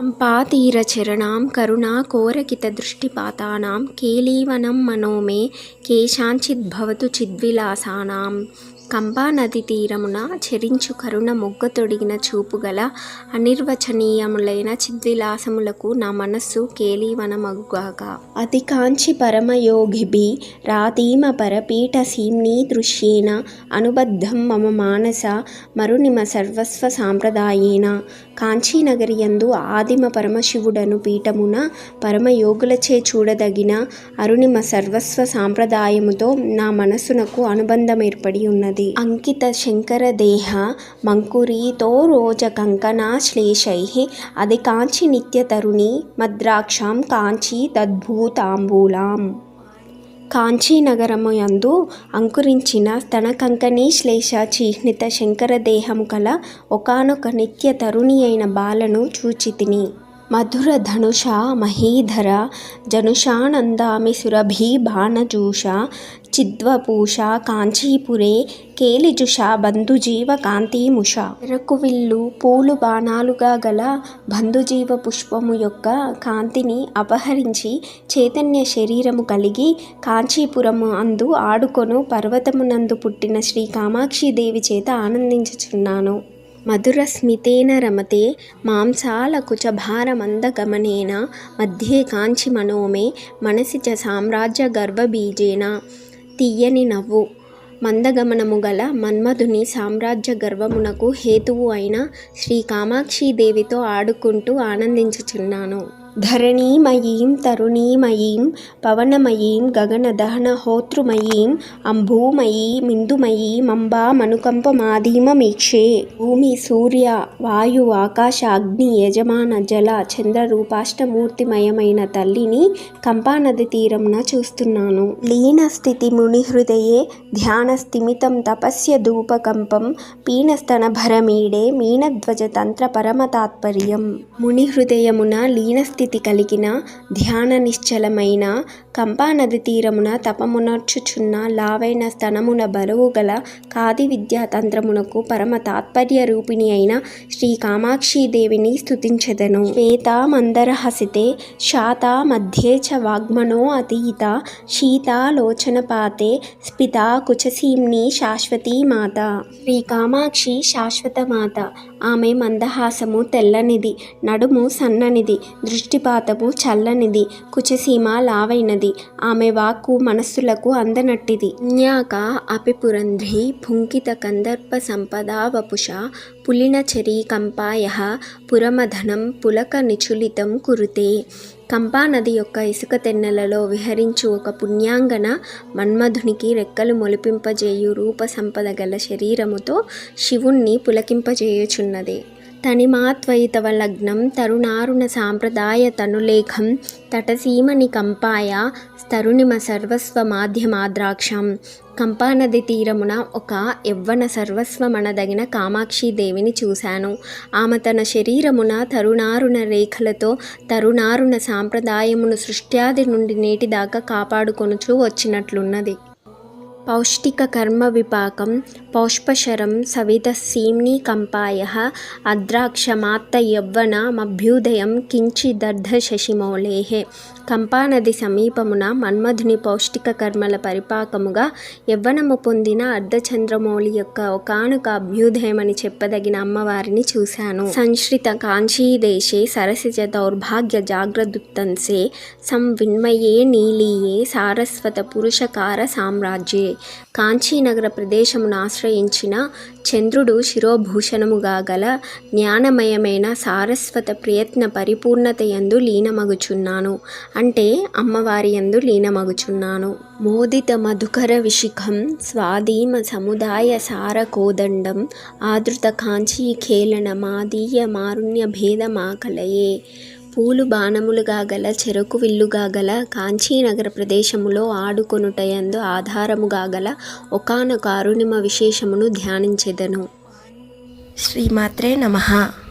चम्पातीरचरणां करुणाकोरकितदृष्टिपातानां केलीवनं मनो मे केषाञ्चिद्भवतु चिद्विलासानां। కంపా నది తీరమున చెరించు కరుణ మొగ్గ తొడిగిన చూపుగల అనిర్వచనీయములైన చిద్విలాసములకు నా మనస్సు కేలీవనమగుగాక. అతి కాంచి పరమయోగిభి రాతీమ పరపీఠ సీమ్నీ దృశ్యేన అనుబద్ధం మమ మానస మరునిమ సర్వస్వ సాంప్రదాయేన. కాంచీనగరియందు ఆదిమ పరమశివుడను పీఠమున పరమయోగులచే చూడదగిన అరుణిమ సర్వస్వ సాంప్రదాయముతో నా మనస్సునకు అనుబంధం ఏర్పడి ఉన్నది. అంకిత శంకర దేహ మంకురీతో రోజ కంకణాశ్లేషైః అధికాంచి నిత్య తరుణి మద్రాక్షాం కాంచీ తద్భూతాంబూలాం. కాంచీనగరము యందు అంకురించిన స్తన కంకణీ శ్లేష చిహ్నిత శంకరదేహము కల ఒకానొక నిత్య తరుణి అయిన బాలను చూచితిని. మధుర ధనుష మహీధర జనుషానందామి సురభి బాణజూష చిద్వపూష కాంచీపురే కేలిజుష బంధుజీవ కాంతిముష. ఎరకువిల్లు పూలు బాణాలుగా గల బంధుజీవ పుష్పము యొక్క కాంతిని అపహరించి చైతన్య శరీరము కలిగి కాంచీపురము అందు ఆడుకొను పర్వతమునందు పుట్టిన శ్రీ కామాక్షిదేవి చేత ఆనందించుచున్నాను. మధుర స్మితేన రమతే మాంసాలకుచభారమందగమనేన మధ్యే కాంచి మనోమే మనసి చ సామ్రాజ్య గర్వబీజేన. తీయని నవ్వు మందగమనము గల మన్మధుని సామ్రాజ్య గర్వమునకు హేతువు అయిన శ్రీ కామాక్షిదేవితో ఆడుకుంటూ ఆనందించుచున్నాను. ధరణీమయీం తరుణీమయీం పవనమయీం గగనదహన హోతృమయీం అంబూమయీ మిందుమయీమంబా మనుకంపమాధీమమీక్షే. భూమి సూర్య వాయు ఆకాశ అగ్ని యజమాన జల చంద్ర రూపాష్టమూర్తిమయమైన తల్లిని కంపానది తీరమున చూస్తున్నాను. లీనస్థితి మునిహృదయే ధ్యాన స్థిమితం తపస్య ధూపకంపం పీనస్తనభరమీడే మీనధ్వజ తంత్ర పరమ తాత్పర్యం. ముని హృదయమున లీనస్థితి కలిగిన ధ్యాన నిశ్చలమైన కంపానది తీరమున తపమునర్చుచున్న లావైన స్తనమున బరువు గల కాది విద్యా తంత్రమునకు పరమ తాత్పర్య రూపిణి అయిన శ్రీ కామాక్షిదేవిని స్తుతించెదను. శ్వేతా మందరహసితే శాతా మధ్యే చ వాగ్మనో అతీత శీతాలోచనపాతే స్ఫితా కుచసీమ్ని శాశ్వతీ మాత. శ్రీ కామాక్షి శాశ్వత మాత. ఆమె మందహాసము తెల్లనిది, నడుము సన్ననిది, దృష్టిపాతము చల్లనిది, కుచసీమ లావైనది. ఆమె వాక్కు మనస్సులకు అందనట్టిది. న్యాక అపి పురంధ్రీ పుంకిత కందర్ప సంపదా వపుష పులినచరీ కంపాయః పురమధనం పులక నిచులితం కురుతే. కంపా నది యొక్క ఇసుక తెన్నెలలో విహరించు ఒక పుణ్యాంగన మన్మధునికి రెక్కలు మొలిపింపజేయు రూప సంపద గల శరీరముతో శివుణ్ణి పులకింపజేయుచున్నది. తనిమాత్వయితవ లగ్నం తరుణారుణ సాంప్రదాయ తనులేఖం తటసీమని కంపాయ స్తరుణిమ సర్వస్వ మాధ్యమాద్రాక్షం. కంపానది తీరమున ఒక యవ్వన సర్వస్వమనదగిన కామాక్షిదేవిని చూశాను. ఆమె తన శరీరమున తరుణారుణ రేఖలతో తరుణారుణ సాంప్రదాయమును సృష్ట్యాది నుండి నేటిదాకా కాపాడుకొనుచూ వచ్చినట్లున్నది. పౌష్టిక కర్మ విపాకం పౌష్పశరం సవితసీమ్ని కంపాయః అద్రాక్షమాత్త యవ్వనమభ్యుదయం కించిదర్ధ శశిమౌళేః. కంపానది సమీపమున మన్మధుని పౌష్టిక కర్మల పరిపాకముగా యవ్వనము పొందిన అర్ధచంద్రమౌళి యొక్క ఒకానొక అభ్యుదయమని చెప్పదగిన అమ్మవారిని చూశాను. సంశ్రిత కాంచీదేశే సరసిజ దౌర్భాగ్య జాగ్రదుత్తంసే సంవిన్మయే నీలీయే సారస్వత పురుషకార సామ్రాజ్యే. కాంచీనగర ప్రదేశమును ఆశ్రయించిన చంద్రుడు శిరోభూషణముగా గల జ్ఞానమయమైన సారస్వత ప్రయత్న పరిపూర్ణత యందు లీనమగుచున్నాను. అంటే అమ్మవారి యందు లీనమగుచున్నాను. మోదిత మధుకర విశిఖం స్వాధీమ సముదాయ సార కోదండం ఆదృత కాంచీ ఖేళన మాదీయ మారుణ్య భేదమాకలయే. పూలు బాణములుగా గల చెరకు విల్లుగా గల కాంచీనగర ప్రదేశములో ఆడుకొనుటయందు ఆధారముగా గల ఒకానొక అరుణిమ విశేషమును ధ్యానించెదను. శ్రీమాత్రే నమః.